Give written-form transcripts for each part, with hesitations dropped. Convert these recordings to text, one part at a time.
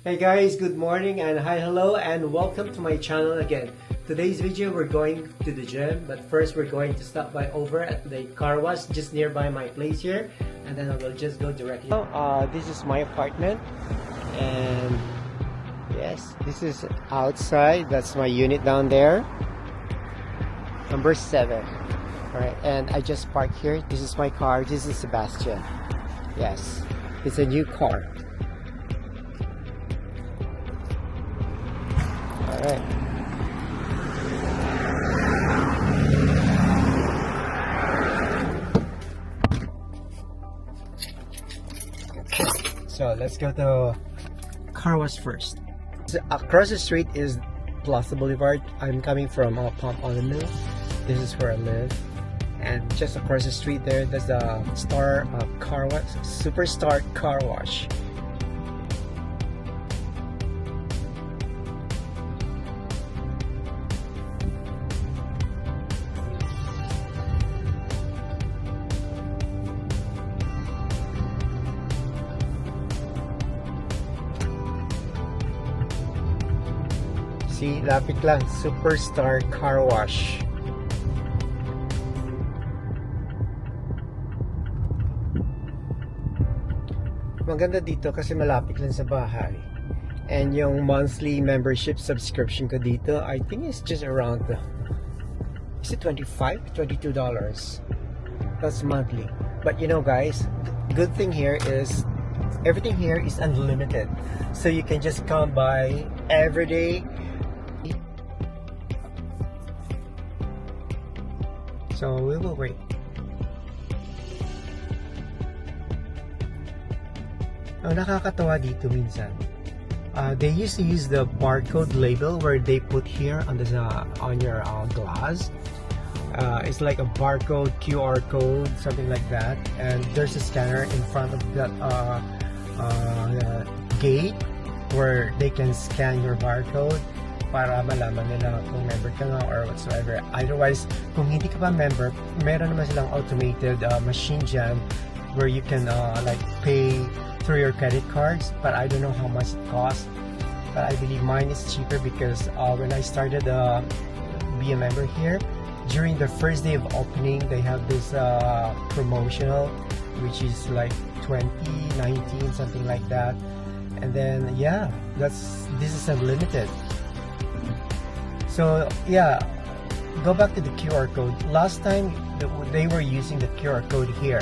Hey guys, good morning and hi, hello and welcome to my channel again. Today's video we're going to the gym, but first we're going to stop by over at the car wash just nearby my place here, and then I will just go directly. This is my apartment, and yes, this is outside. That's my unit down there, number 7. Alright, and I just parked here. This is my car. This is Sebastian. Yes, it's a new car. Alright. So let's go to car wash first. So across the street is Plaza Boulevard. I'm coming from Palm Avenue. This is where I live. And just across the street there, there's the Star Car Wash, Superstar Car Wash. See, lapit lang, Superstar Car Wash. Maganda dito kasi malapit lang sa bahay. And yung monthly membership subscription ko dito, I think it's just around, is it $25? $22. That's monthly. But you know guys, good thing here is everything here is unlimited. So you can just come by every day. So we will wait. Ang nakakatawa dito minsan, they used to use the barcode label where they put here on your glass. It's like a barcode, QR code, something like that. And there's a scanner in front of that gate where they can scan your barcode para malaman nila kung member ka nga or whatsoever. Otherwise, kung hindi ka pa member, meron naman silang automated machine dyan where you can like pay through your credit cards, but I don't know how much it costs. But I believe mine is cheaper because when I started be a member here, during the first day of opening, they have this promotional, which is like 2019, something like that. And then yeah, this is unlimited. So yeah, go back to the QR code. Last time they were using the QR code here,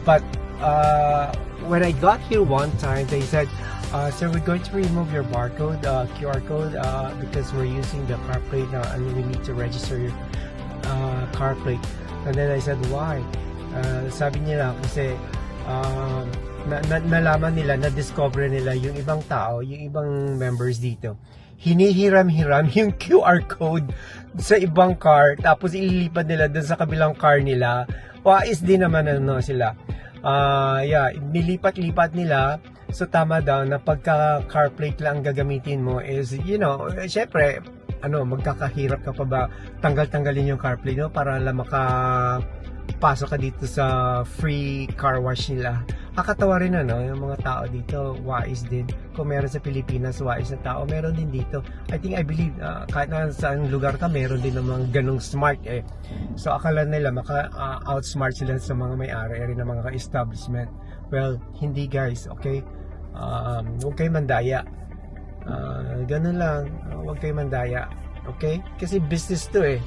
but when I got here one time, they said, "Sir, we're going to remove your barcode, QR code, because we're using the car plate now, and we need to register your car plate." And then I said, "Why?" Sabi nila kasi nalaman nila, na-discover nila yung ibang tao, yung ibang members dito, hinihiram-hiram yung QR code sa ibang car, tapos ililipad nila dun sa kabilang car nila. Wais din naman sila. Yeah, nilipat-lipat nila. So tama daw na pagka car plate lang gagamitin mo is, you know, syempre, magkakahirap ka pa ba tanggal-tanggalin yung car plate mo para lang makapasok ka dito sa free car wash nila. Kakatawa rin yung mga tao dito, wais din. Kung meron sa Pilipinas, wais na tao, meron din dito. I believe, kahit na saan lugar ka, meron din namang ganong smart eh. So akala nila outsmart sila sa mga may-ari ng mga establishment. Well, hindi guys, okay? Huwag kayo mandaya. Ganun lang, huwag kayo mandaya. Okay? Kasi business to eh.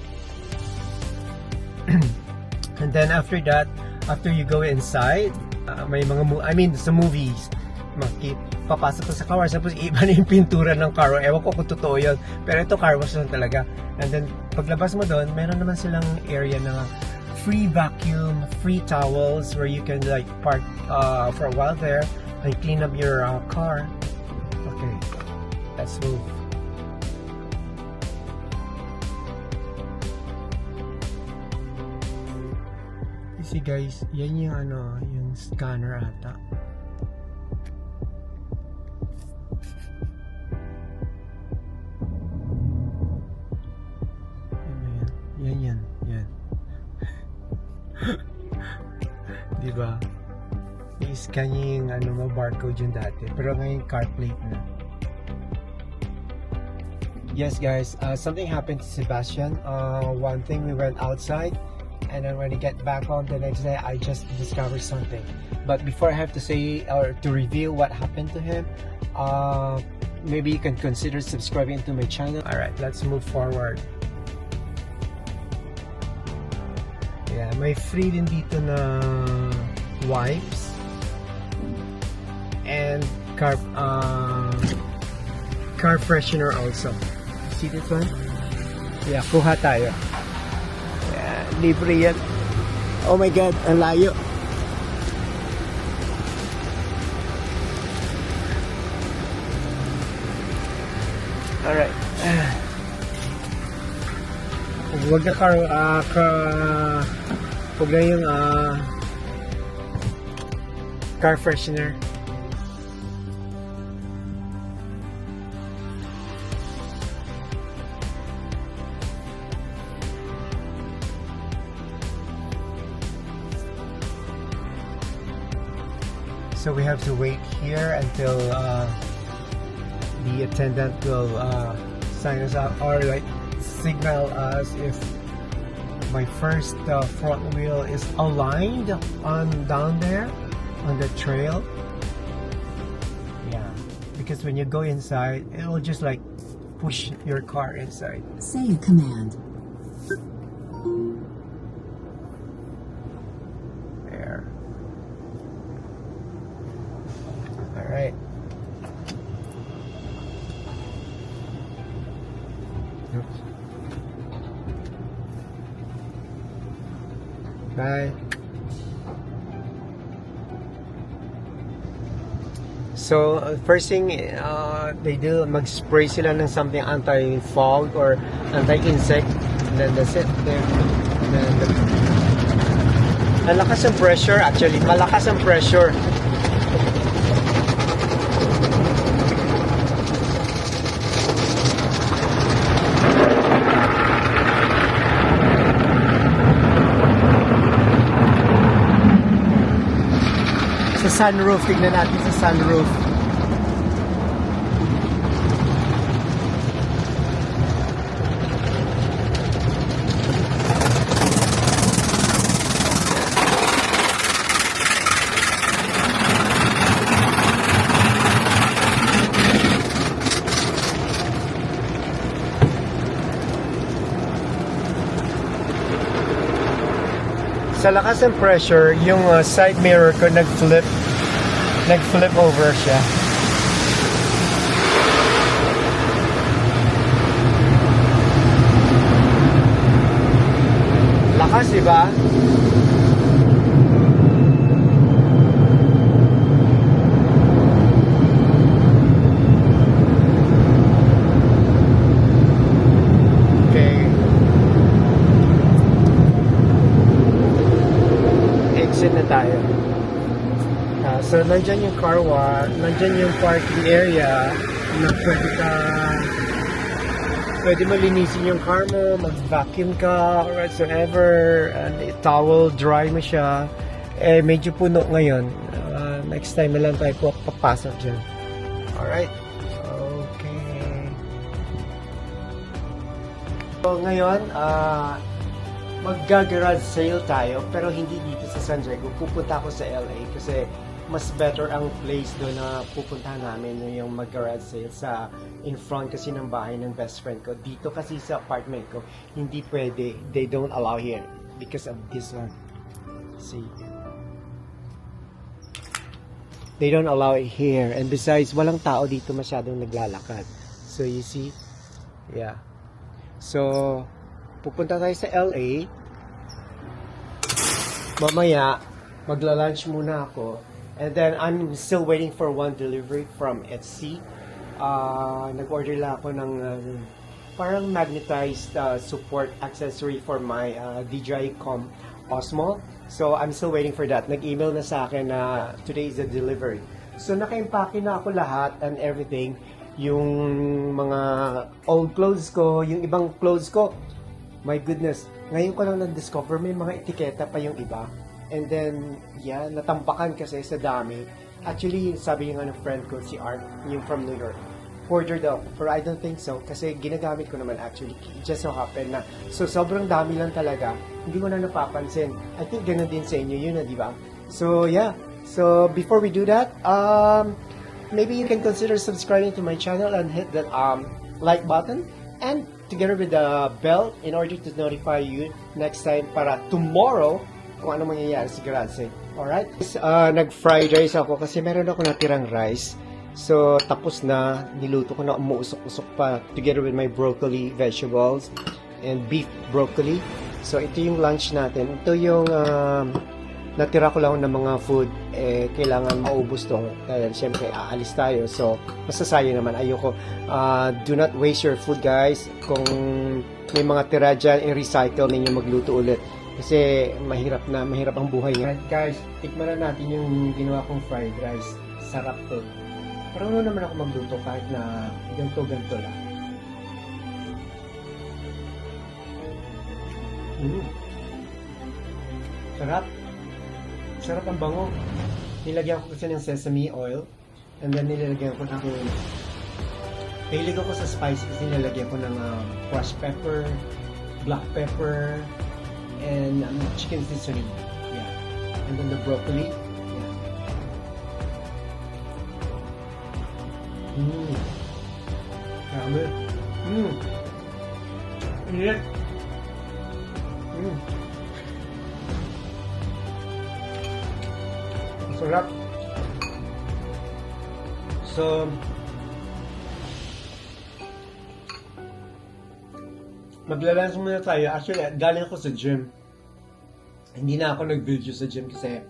And then after that, after you go inside, may mga sa movies, papasok ka sa car wash, tapos iba na yung pintura ng car wash. Ewan ko kung totoo yun, pero ito car wash lang talaga. And then paglabas mo doon, meron naman silang area na free vacuum, free towels where you can like park for a while there and clean up your car. Okay, let's move. See guys, yan yung yung scanner ata. Yan. Diba? I-scan yung barcode yung dati, pero ngayon car plate na. Yes, guys, something happened to Sebastian. One thing, we went outside, and then when we get back home the next day, I just discovered something. But before I have to say or to reveal what happened to him, maybe you can consider subscribing to my channel. All right, let's move forward. Yeah, may free din dito na wipes and car freshener also. See this one? Yeah, kuha tayo. Yeah, libre yan. Oh my God, ang layo. Alright. Huwag na huwag na yung car freshener. So we have to wait here until the attendant will sign us out or like signal us if my first front wheel is aligned on down there on the trail. Yeah, because when you go inside, it will just like push your car inside. Say a command. There. All right. Oops. Bye. So, first thing they do, mag-spray sila ng something anti-fog or anti-insect. And then that's it. Malakas ang pressure actually. Malakas ang pressure. Sa sunroof, tignan natin sa sunroof. Sa lakas ng pressure, yung side mirror ko nag-flip over siya. Lakas, diba? Okay. Exit na tayo. So, nandyan yung car wash, nandyan yung parking area na pwede mo linisin yung car mo, mag-vacuum ka, or whatsoever, and towel dry mo siya. Eh, medyo puno ngayon. Next time na lang tayo papasok dyan. Alright. Okay. So, ngayon, mag-garage sale tayo, pero hindi dito sa San Diego. Pupunta ako sa LA kasi mas better ang place doon na pupuntahan namin yung mag-garage sale sa in front kasi ng bahay ng best friend ko. Dito kasi sa apartment ko, hindi pwede. They don't allow here because of this one. See? They don't allow it here. And besides, walang tao dito masyadong naglalakad. So, you see? Yeah. So, pupunta tayo sa LA. Mamaya, magla-lunch muna ako. And then, I'm still waiting for one delivery from Etsy. Nag-order lang ako ng parang magnetized support accessory for my DJI Osmo. So, I'm still waiting for that. Nag-email na sa akin na today is the delivery. So, naka-impake na ako lahat and everything. Yung mga old clothes ko, yung ibang clothes ko. My goodness, ngayon ko lang na-discover may mga etiketa pa yung iba. And then, yeah, natampakan kasi sa dami. Actually, sabi nga ng friend ko, si Art, yung from New York, ordered ako. Pero I don't think so. Kasi ginagamit ko naman actually. It just so happen na. So, sobrang dami lang talaga. Hindi ko na napapansin. I think ganun din sa inyo yun, di ba? So, yeah. So, before we do that, maybe you can consider subscribing to my channel and hit that like button. And together with the bell in order to notify you next time para tomorrow kung ano mangyayari sa Graze. Alright? Nag-fried rice ako kasi meron ako natirang rice. So, tapos na, niluto ko na, umuusok-usok pa together with my broccoli vegetables and beef broccoli. So, ito yung lunch natin. Ito yung natira ko lang ng mga food. Kailangan maubos to. Dahil siyempre, aalis tayo. So, masasayang naman. Ayoko. Do not waste your food, guys. Kung may mga tira dyan, i-recycle ninyo magluto ulit. Kasi mahirap ang buhay ngayon. Right, guys, tikman na natin yung ginawa kong fried rice. Sarap to. Pero ano naman ako magluto kahit na ganto lang. Sarap. Sarap ang bango. Nilagyan ko kasi ng sesame oil. And then nilagyan ko ng... Hilig ako sa spice kasi nilagyan ko ng crushed pepper, black pepper, and chicken seasoning. Yeah. And then the broccoli. Dami. Init. Sarap. So, maglalans muna tayo. Actually, galing ako sa gym. Hindi na ako nag-video sa gym kasi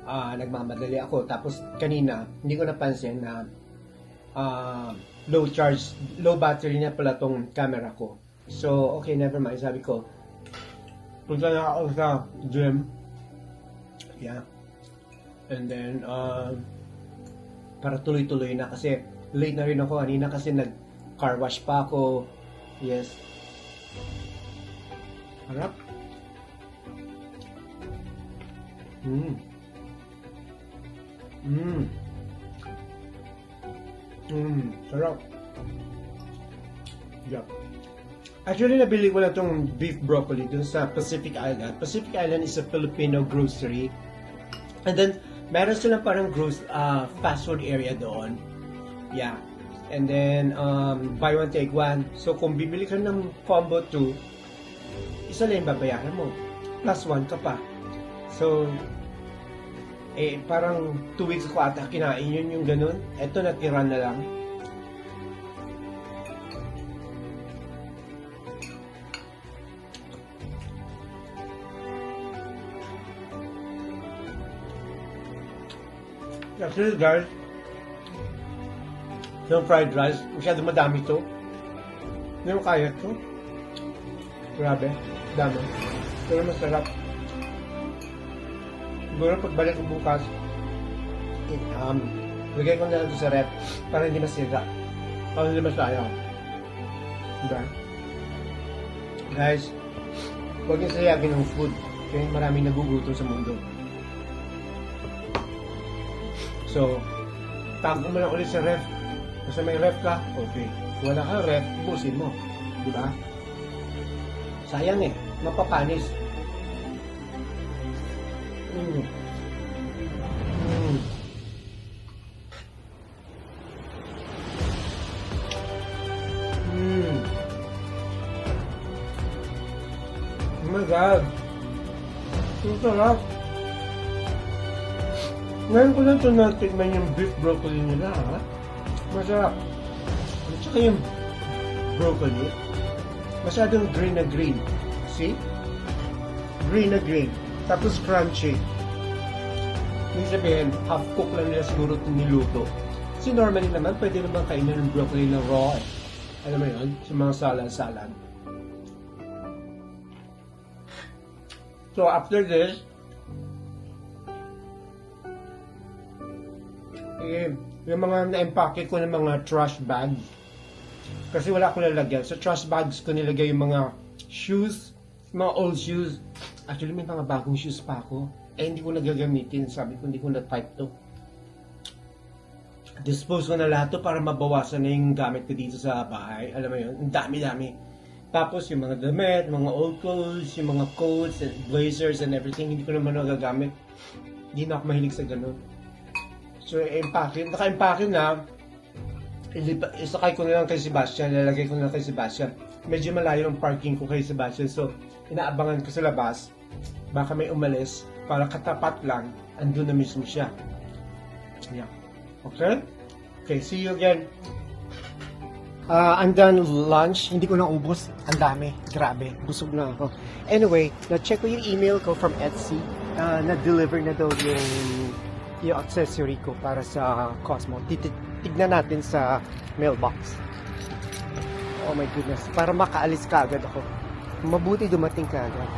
nagmamadali ako. Tapos kanina, hindi ko napansin na low battery na pala tong camera ko. So, okay, never mind. Sabi ko, punta na ako sa gym. Yeah. And then, para tuloy-tuloy na kasi late na rin ako. Kanina kasi nag-car wash pa ako. Yes. Harap. Sarap. Yeah. Actually, nabili ko na itong beef broccoli dun sa Pacific Island. Pacific Island is a Filipino grocery. And then, meron silang parang fast food area doon. Yeah. And then, buy one, take one. So, kung bibili ka ng combo 2, isa lang yung babayaran mo. Plus 1 ka pa. So, parang 2 weeks ako ata kinain yun yung ganun. Eto, natira na lang. Actually, guys, yung fried rice, masyado madami to. Hindi mo kaya to. Grabe, dami. Pero masarap. Siguro pagbalik ko bukas, lagay ko na lang sa rep para hindi masira. Para hindi masayang. Diba? Guys, huwag niyo sayagin ng food. Kaya maraming nagugutom sa mundo. So, tago mo lang ulit sa ref. Kasi may ref ka, okay. Kung wala kang ref, ubusin mo. Diba? Sayang mapapanis. Oh my God! Ang sarap! Ngayon ko lang ito natikman yung beef broccoli nila, ha? Masarap. At saka yung broccoli, masyadong green na green. See? Green na green. Tapos crunchy. Ibig sabihin, half cook lang nila siguro itong niluto. Kasi normally naman, pwede naman kainin ng broccoli na raw. Alam mo yun? Sa mga salad-salad. So, after this, yung mga na-empake ko ng mga trash bags. Kasi wala akong lalagyan. Sa trash bags ko nilagay yung mga shoes, mga old shoes. Actually, may mga bagong shoes pa ako. Hindi ko nagagamitin. Sabi ko, hindi ko na-type to. Dispose ko na lahat to para mabawasan na yung gamit ko dito sa bahay. Alam mo yun, ang dami-dami. Tapos yung mga damit, mga old clothes, yung mga coats and blazers and everything, hindi ko naman nagagamit. Hindi na ako mahilig sa ganun. So, naka-impake na, isakay ko na lang kay Sebastian, lalagay ko na lang kay Sebastian. Medyo malayo ang parking ko kay Sebastian, so inaabangan ko sa labas, baka may umalis, para katapat lang, andun na mismo siya. Yeah. Okay? Okay, see you again. I'm done lunch. Hindi ko na ubos. Ang dami. Grabe. Busog na ako. Anyway, na-check ko yung email ko from Etsy. Na-deliver na daw yung accessory ko para sa Cosmo. Tignan natin sa mailbox. Oh my goodness. Para makaalis ka agad ako. Mabuti dumating ka agad.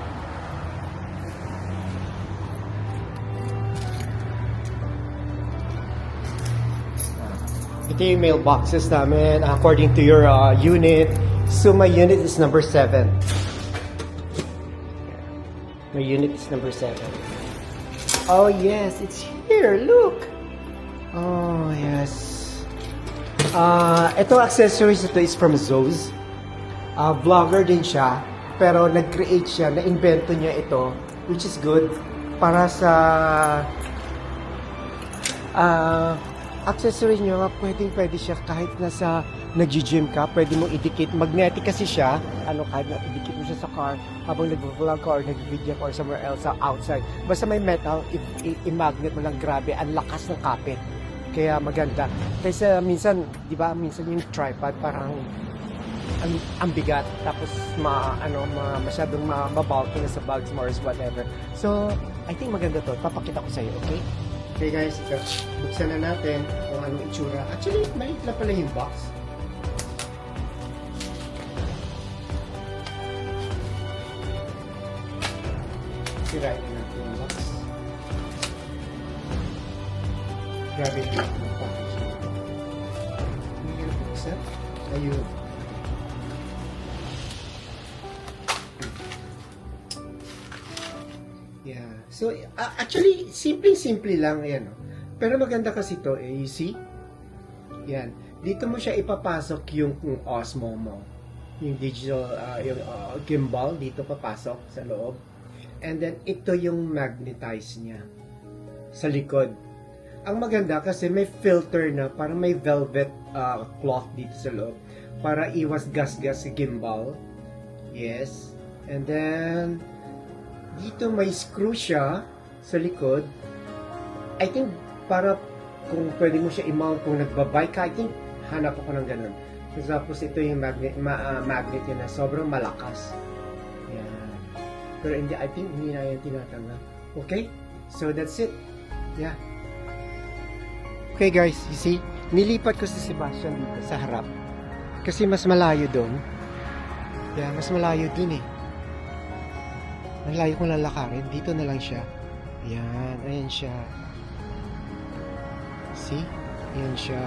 Ito yung mailboxes namin according to your unit. So my unit is number 7. My unit is number 7. Oh yes, it's here. Look. Oh yes. Itong accessories ito is from Zoes. Vlogger din siya. Pero nag-create siya, na-invento niya ito. Which is good. Para sa accessory nyo, pwede siya kahit nasa nag-gym ka, pwede mong idikit. Magnetic kasi siya, kahit na idikit mo siya sa car habang nag-vlog ka or nag-video ka or somewhere else outside. Basta may metal, i-magnet mo lang, grabe, ang lakas ng kapit. Kaya maganda. Kaysa minsan, di ba, minsan yung tripod parang ang bigat, tapos masyadong mabulky na sa bags mo or whatever. So, I think maganda to. Papakita ko sa'yo, okay? Okay guys, ito. Buksan na natin kung anong itsura. Actually, maliit na pala yung box. Sirain na natin yung box. Grabe yung package. Hindi ka na buksan. Ayun. Yeah. So, actually, simple lang yan. Pero maganda kasi ito, you see? Yan. Dito mo siya ipapasok yung Osmo mo. Yung digital, yung gimbal, dito papasok sa loob. And then, ito yung magnetize niya sa likod. Ang maganda kasi may filter na, parang may velvet cloth dito sa loob para iwas gas-gas sa gimbal. Yes. And then, dito may screw siya sa likod. I think para kung pwede mo siya i-mount kung nagbabike ka, I think hanap ako ng ganun. Tapos ito yung magnet yun na sobrang malakas. Yan. Pero hindi, I think hindi na yan tinatanggal. Okay? So that's it. Yeah. Okay guys, you see? Nilipat ko si Sebastian dito sa harap. Kasi mas malayo doon. Yeah, mas malayo dun eh. Malayo kong lalakarin. Dito na lang siya. Ayan. Ayan siya. See? Ayan siya.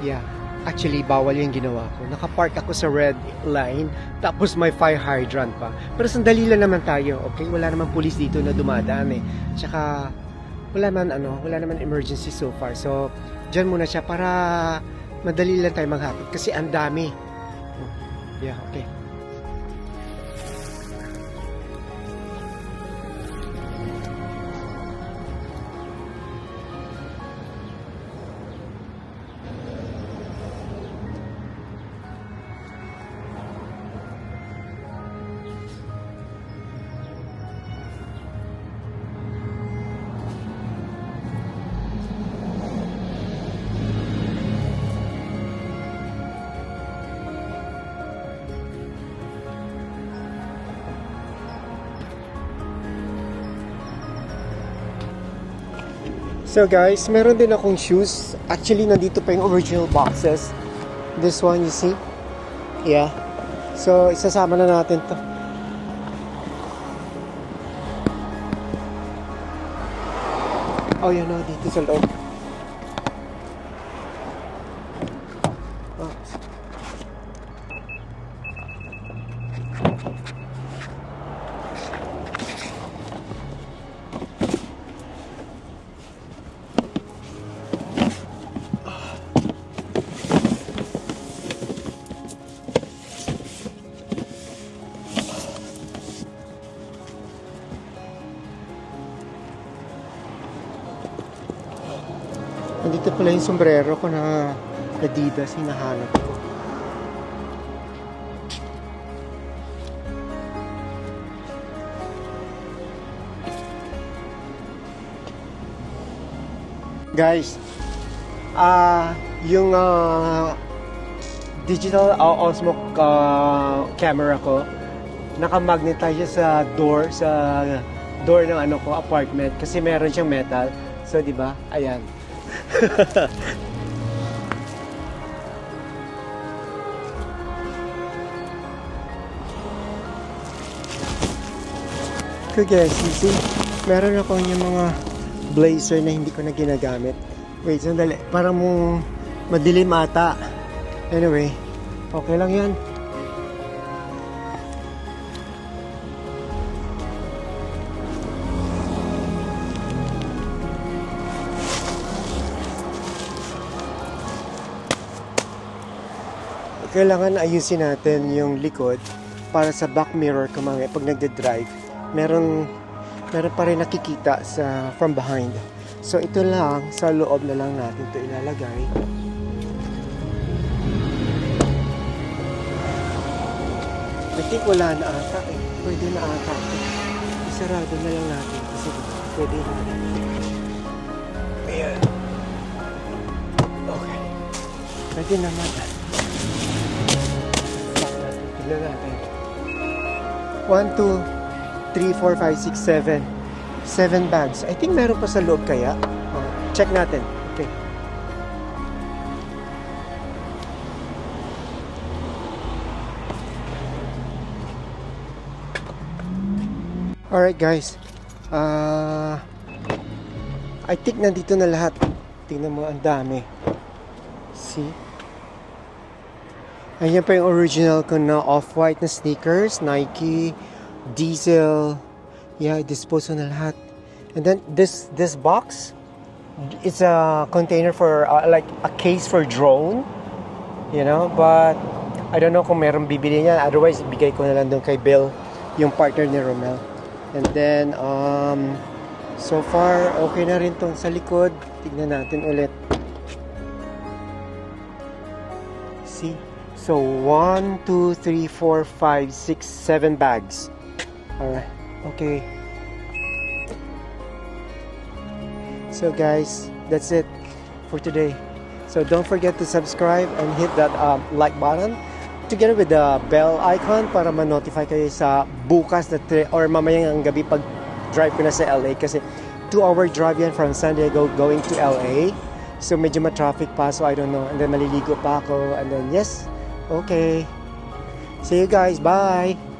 Yeah. Actually, bawal yung ginawa ko. Nakapark ako sa red line. Tapos may fire hydrant pa. Pero sandali lang naman tayo. Okay? Wala naman police dito na dumadaan eh. Tsaka, wala naman emergency so far. So, dyan muna siya para madali lang tayo maghatid. Kasi ang dami. Yeah, okay. So guys, meron din akong shoes. Actually, nandito pa yung original boxes. This one, you see? Yeah. So, isasama na natin to. Oh, yun o, dito sa loob. Oh. pala yung sombrero ko na Adidas, hinahanap ko. Guys, yung digital Osmo camera ko, naka-magnetize siya sa door ng ano ko, apartment, kasi meron siyang metal. So, di ba? Ayan. Okay guys, you see, meron ako yung mga blazer na hindi ko na ginagamit. Wait, sandali. Parang madilim ata. Anyway, okay lang yan. Kailangan ayusin natin yung likod para sa back mirror ko mamaya pag nagde-drive. Meron pa rin nakikita from behind. So ito lang, sa loob na lang natin ito ilalagay. I think wala na ata eh. Pwede na ata ito. Isarado na lang natin kasi pwede na. Ayan. Okay. Pwede naman. Tignan natin. 1, 2, 3, 4, 5, 6, 7. 7 bags. I think meron pa sa loob kaya. Check natin. Okay. Alright guys. I think nandito na lahat. Tingnan mo, ang dami. See? Ayan pa yung original ko na off-white na sneakers. Nike. Diesel. Yeah, dispose na lahat. And then this box, it's a container for like a case for drone, you know, but I don't know kung meron bibili niya. Otherwise ibigay ko na lang doon kay Bill, yung partner ni Romel. And then so far okay na rin tong sa likod. Tignan natin ulit. See? So 1, 2, 3, 4, 5, 6, 7 bags. Alright, okay. So guys, that's it for today. So don't forget to subscribe and hit that like button together with the bell icon para ma-notify kayo sa bukas na or mamayang gabi pag drive ko na sa LA kasi 2-hour drive yan from San Diego going to LA. So medyo ma-traffic pa, so I don't know. And then maliligo pa ako and then yes, okay. See you guys, bye!